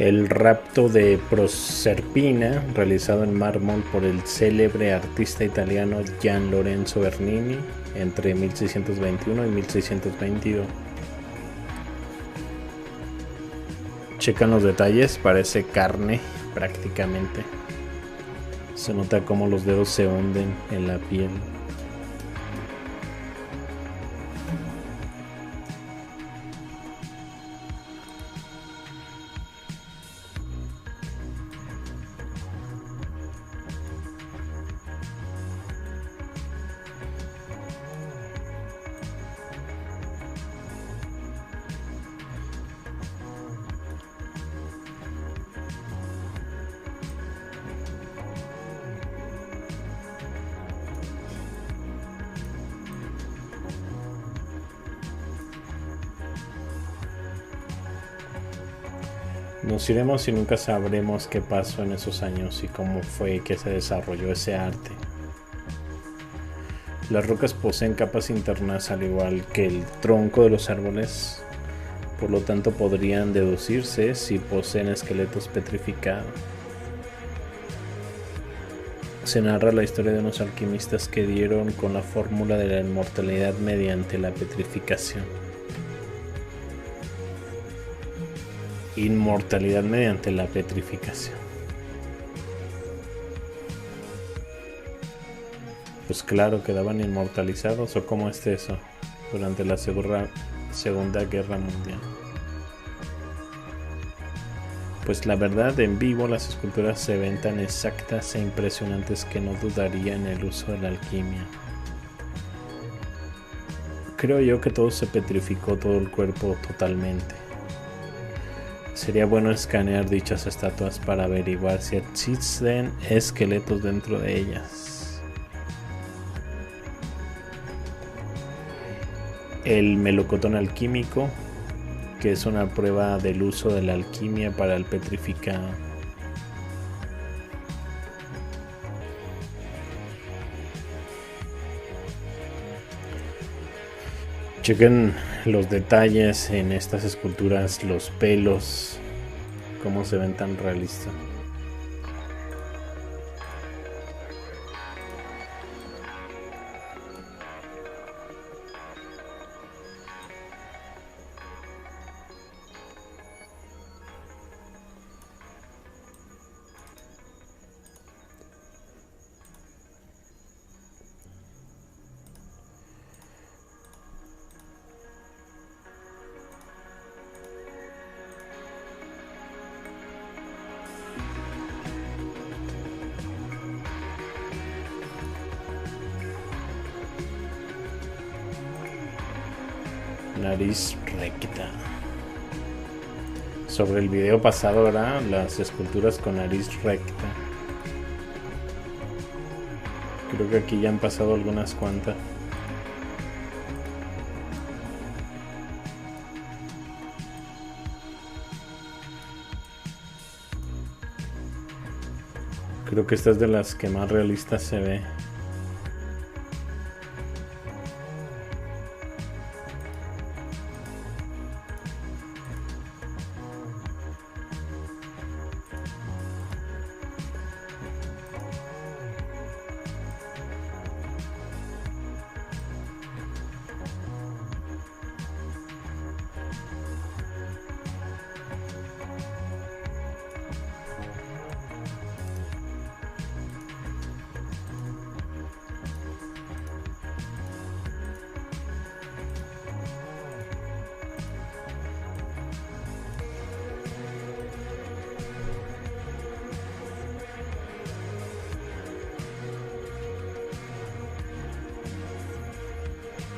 El rapto de Proserpina, realizado en mármol por el célebre artista italiano Gian Lorenzo Bernini entre 1621 y 1622. Checan los detalles, parece carne prácticamente. Se nota cómo los dedos se hunden en la piel. Nos iremos y nunca sabremos qué pasó en esos años y cómo fue que se desarrolló ese arte. Las rocas poseen capas internas al igual que el tronco de los árboles, por lo tanto podrían deducirse si poseen esqueletos petrificados. Se narra la historia de unos alquimistas que dieron con la fórmula de la inmortalidad mediante la petrificación. Inmortalidad mediante la petrificación. Pues claro, quedaban inmortalizados, o cómo es eso, durante la Segunda Guerra Mundial. Pues la verdad, en vivo las esculturas se ven tan exactas e impresionantes que no dudaría en el uso de la alquimia. Creo yo que todo se petrificó, todo el cuerpo totalmente. Sería bueno escanear dichas estatuas para averiguar si existen esqueletos dentro de ellas. El melocotón alquímico, que es una prueba del uso de la alquimia para el petrificado. Chequen los detalles en estas esculturas, los pelos, cómo se ven tan realistas. Nariz recta. Sobre el video pasado, ¿verdad? Las esculturas con nariz recta. Creo que aquí ya han pasado algunas cuantas. Creo que esta es de las que más realistas se ve.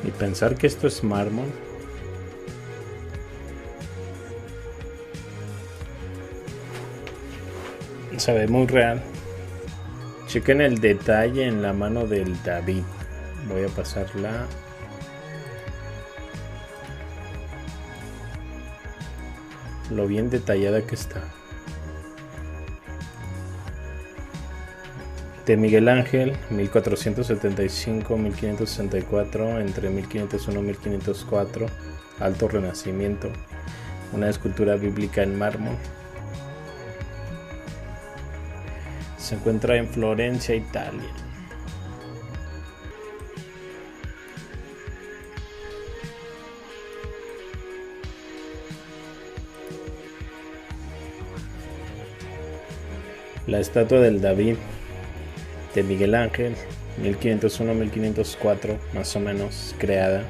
Y pensar que esto es mármol. Se ve muy real. Chequen el detalle en la mano del David. Voy a pasarla. Lo bien detallada que está. De Miguel Ángel, 1475-1564, entre 1501 y 1504, Alto Renacimiento, una escultura bíblica en mármol. Se encuentra en Florencia, Italia. La estatua del David de Miguel Ángel, 1501-1504 más o menos creada,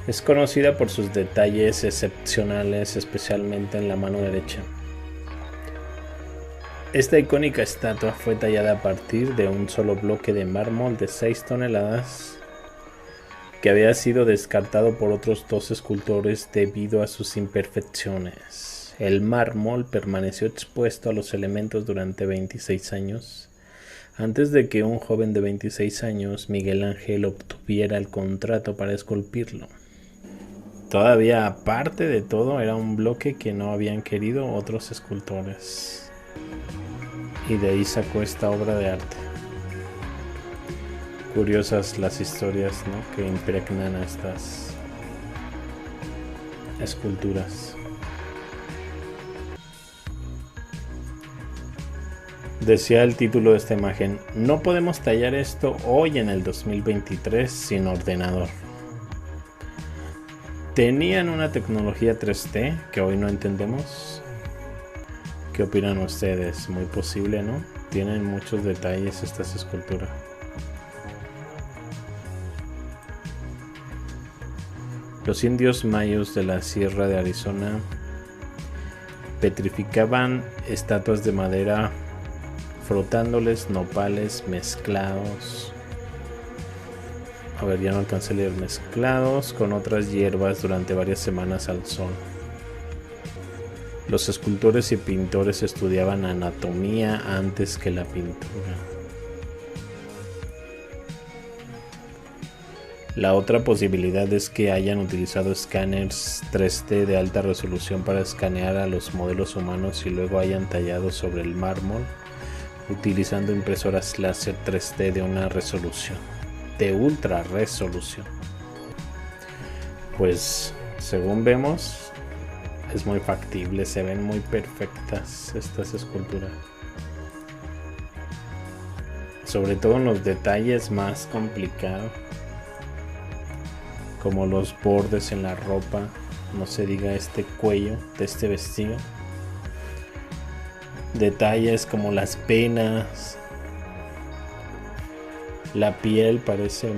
es conocida por sus detalles excepcionales, especialmente en la mano derecha. Esta icónica estatua fue tallada a partir de un solo bloque de mármol de 6 toneladas que había sido descartado por otros 2 escultores debido a sus imperfecciones. El mármol permaneció expuesto a los elementos durante 26 años, antes de que un joven de 26 años, Miguel Ángel, obtuviera el contrato para esculpirlo. Todavía, aparte de todo, era un bloque que no habían querido otros escultores. Y de ahí sacó esta obra de arte. Curiosas las historias, ¿no?, que impregnan a estas esculturas. Decía el título de esta imagen: no podemos tallar esto hoy en el 2023 sin ordenador. ¿Tenían una tecnología 3D que hoy no entendemos? ¿Qué opinan ustedes? Muy posible, ¿no? Tienen muchos detalles estas esculturas. Los indios mayos de la Sierra de Arizona petrificaban estatuas de madera frotándoles nopales mezclados. A ver, ya no alcancé a leer. Mezclados con otras hierbas durante varias semanas al sol. Los escultores y pintores estudiaban anatomía antes que la pintura. La otra posibilidad es que hayan utilizado escáneres 3D de alta resolución para escanear a los modelos humanos y luego hayan tallado sobre el mármol utilizando impresoras láser 3D de una resolución, de ultra resolución. Pues según vemos, es muy factible, se ven muy perfectas estas esculturas. Sobre todo en los detalles más complicados, como los bordes en la ropa, no se diga este cuello de este vestido. Detalles como las venas, la piel parece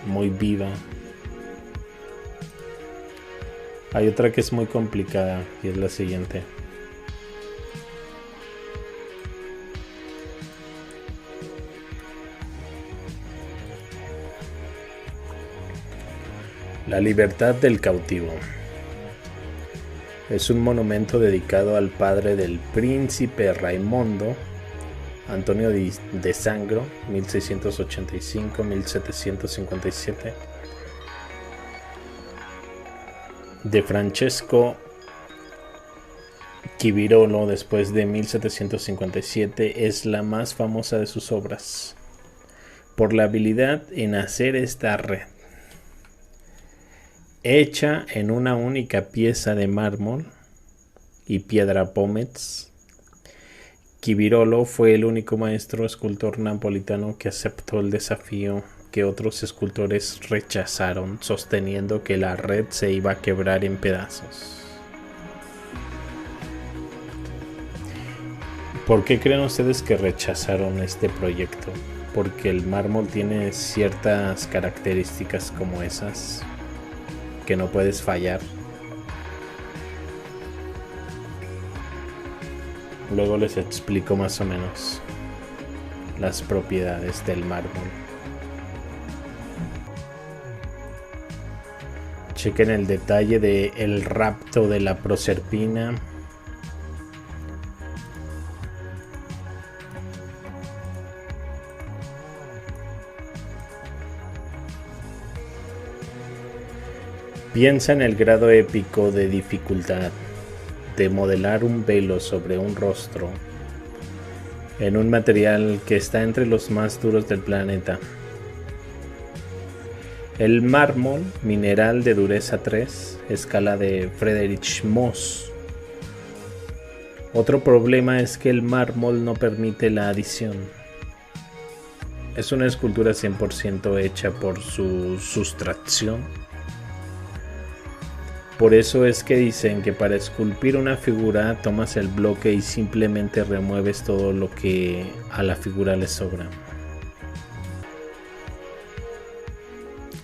muy viva. Hay otra que es muy complicada y es la siguiente. La libertad del cautivo. Es un monumento dedicado al padre del príncipe Raimundo, Antonio de Sangro, 1685-1757. De Francesco Chivirolo, después de 1757, es la más famosa de sus obras, por la habilidad en hacer esta red. Hecha en una única pieza de mármol y piedra pómez, Chivirolo fue el único maestro escultor napolitano que aceptó el desafío que otros escultores rechazaron, sosteniendo que la red se iba a quebrar en pedazos. ¿Por qué creen ustedes que rechazaron este proyecto? Porque el mármol tiene ciertas características como esas que no puedes fallar. Luego les explico más o menos las propiedades del mármol. Chequen el detalle de el rapto de la Proserpina. Piensa en el grado épico de dificultad de modelar un velo sobre un rostro en un material que está entre los más duros del planeta. El mármol, mineral de dureza 3, escala de Friedrich Mohs, Otro problema es que el mármol no permite la adición. Es una escultura 100% hecha por su sustracción. Por eso es que dicen que para esculpir una figura tomas el bloque y simplemente remueves todo lo que a la figura le sobra.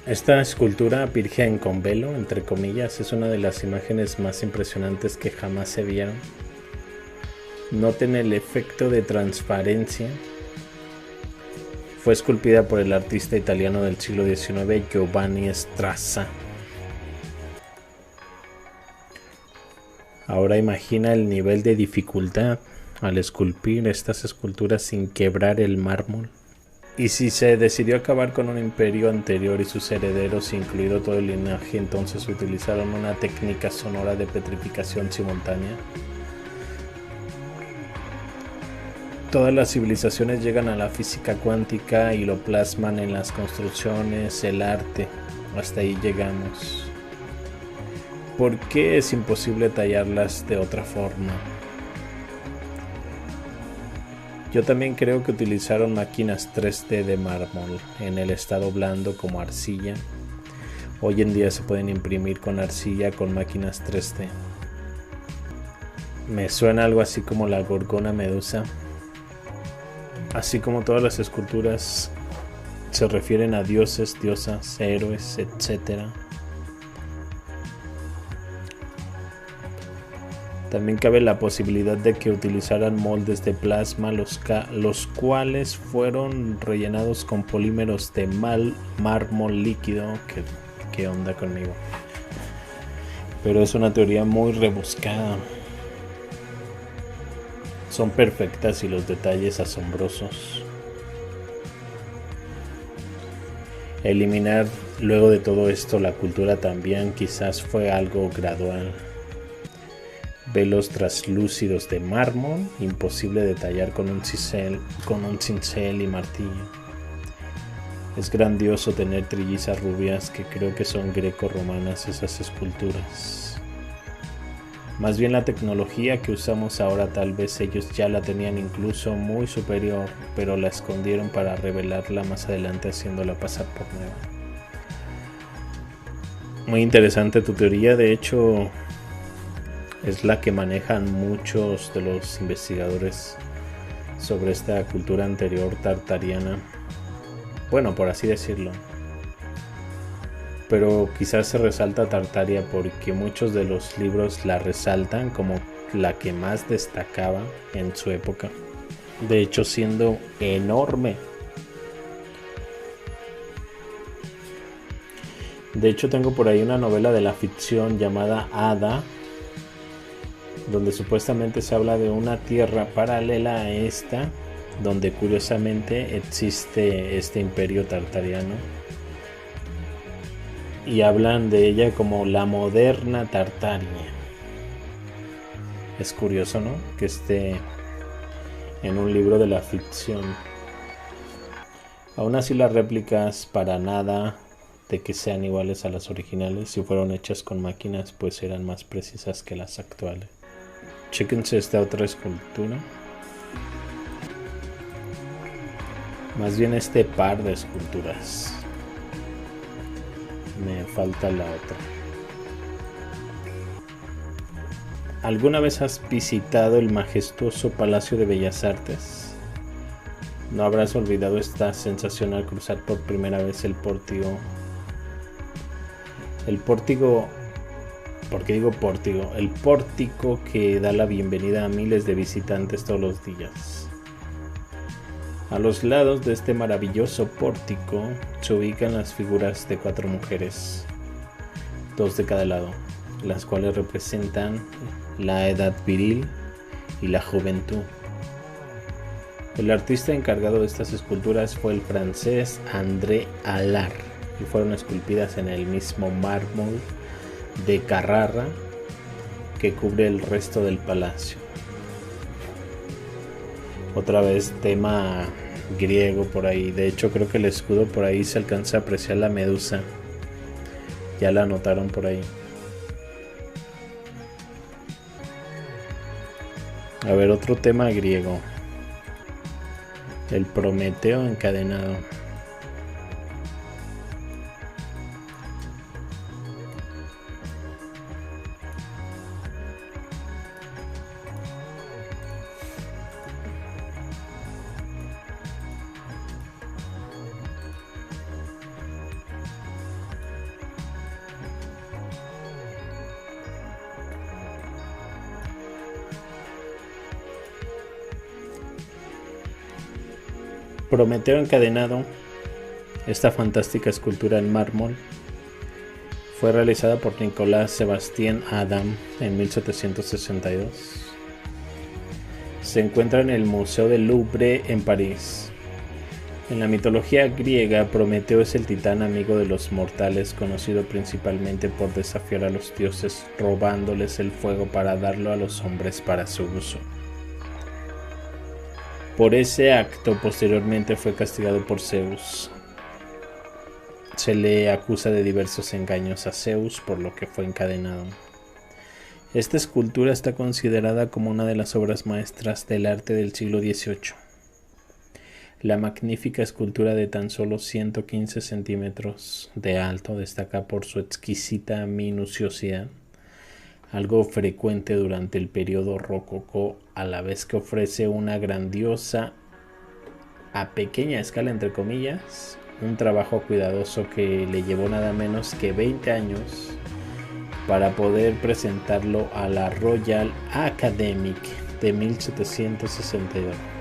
Esta escultura virgen con velo, entre comillas, es una de las imágenes más impresionantes que jamás se vieron. Noten el efecto de transparencia. Fue esculpida por el artista italiano del siglo XIX Giovanni Strazza. Ahora imagina el nivel de dificultad al esculpir estas esculturas sin quebrar el mármol. Y si se decidió acabar con un imperio anterior y sus herederos, incluido todo el linaje, entonces utilizaron una técnica sonora de petrificación simultánea. Todas las civilizaciones llegan a la física cuántica y lo plasman en las construcciones, el arte. Hasta ahí llegamos. ¿Por qué es imposible tallarlas de otra forma? Yo también creo que utilizaron máquinas 3D de mármol en el estado blando como arcilla. Hoy en día se pueden imprimir con arcilla con máquinas 3D. Me suena algo así como la Gorgona Medusa. Así como todas las esculturas se refieren a dioses, diosas, héroes, etc. También cabe la posibilidad de que utilizaran moldes de plasma, los cuales fueron rellenados con polímeros de mármol líquido. ¿Qué onda conmigo? Pero es una teoría muy rebuscada. Son perfectas y los detalles asombrosos. Eliminar luego de todo esto la cultura también quizás fue algo gradual. Velos traslúcidos de mármol, imposible de tallar con un cincel y martillo. Es grandioso tener trillizas rubias que creo que son greco-romanas esas esculturas. Más bien la tecnología que usamos ahora tal vez ellos ya la tenían incluso muy superior, pero la escondieron para revelarla más adelante haciéndola pasar por nueva. Muy interesante tu teoría, de hecho es la que manejan muchos de los investigadores sobre esta cultura anterior tartariana. Bueno, por así decirlo. Pero quizás se resalta Tartaria porque muchos de los libros la resaltan como la que más destacaba en su época. De hecho, siendo enorme. De hecho, tengo por ahí una novela de la ficción llamada Hada, donde supuestamente se habla de una tierra paralela a esta, donde curiosamente existe este imperio tartariano. Y hablan de ella como la moderna Tartaria. Es curioso, ¿no? Que esté en un libro de la ficción. Aún así las réplicas para nada de que sean iguales a las originales. Si fueron hechas con máquinas, pues eran más precisas que las actuales. Chéquense esta otra escultura. Más bien este par de esculturas. Me falta la otra. ¿Alguna vez has visitado el majestuoso Palacio de Bellas Artes? No habrás olvidado esta sensación al cruzar por primera vez el pórtico. El pórtico, ¿por qué digo pórtico? El pórtico que da la bienvenida a miles de visitantes todos los días. A los lados de este maravilloso pórtico se ubican las figuras de 4 mujeres, 2 de cada lado, las cuales representan la edad viril y la juventud. El artista encargado de estas esculturas fue el francés André Allard y fueron esculpidas en el mismo mármol de Carrara que cubre el resto del palacio. Otra vez tema griego por ahí. De hecho creo que el escudo por ahí se alcanza a apreciar la medusa. Ya la anotaron por ahí. A ver, otro tema griego. El Prometeo encadenado. Prometeo encadenado, esta fantástica escultura en mármol, fue realizada por Nicolas Sébastien Adam en 1762. Se encuentra en el Museo del Louvre en París. En la mitología griega, Prometeo es el titán amigo de los mortales, conocido principalmente por desafiar a los dioses robándoles el fuego para darlo a los hombres para su uso. Por ese acto posteriormente fue castigado por Zeus. Se le acusa de diversos engaños a Zeus, por lo que fue encadenado. Esta escultura está considerada como una de las obras maestras del arte del siglo XVIII. La magnífica escultura de tan solo 115 centímetros de alto destaca por su exquisita minuciosidad, algo frecuente durante el periodo rococó, a la vez que ofrece una grandiosa, a pequeña escala entre comillas, un trabajo cuidadoso que le llevó nada menos que 20 años para poder presentarlo a la Royal Academy de 1762.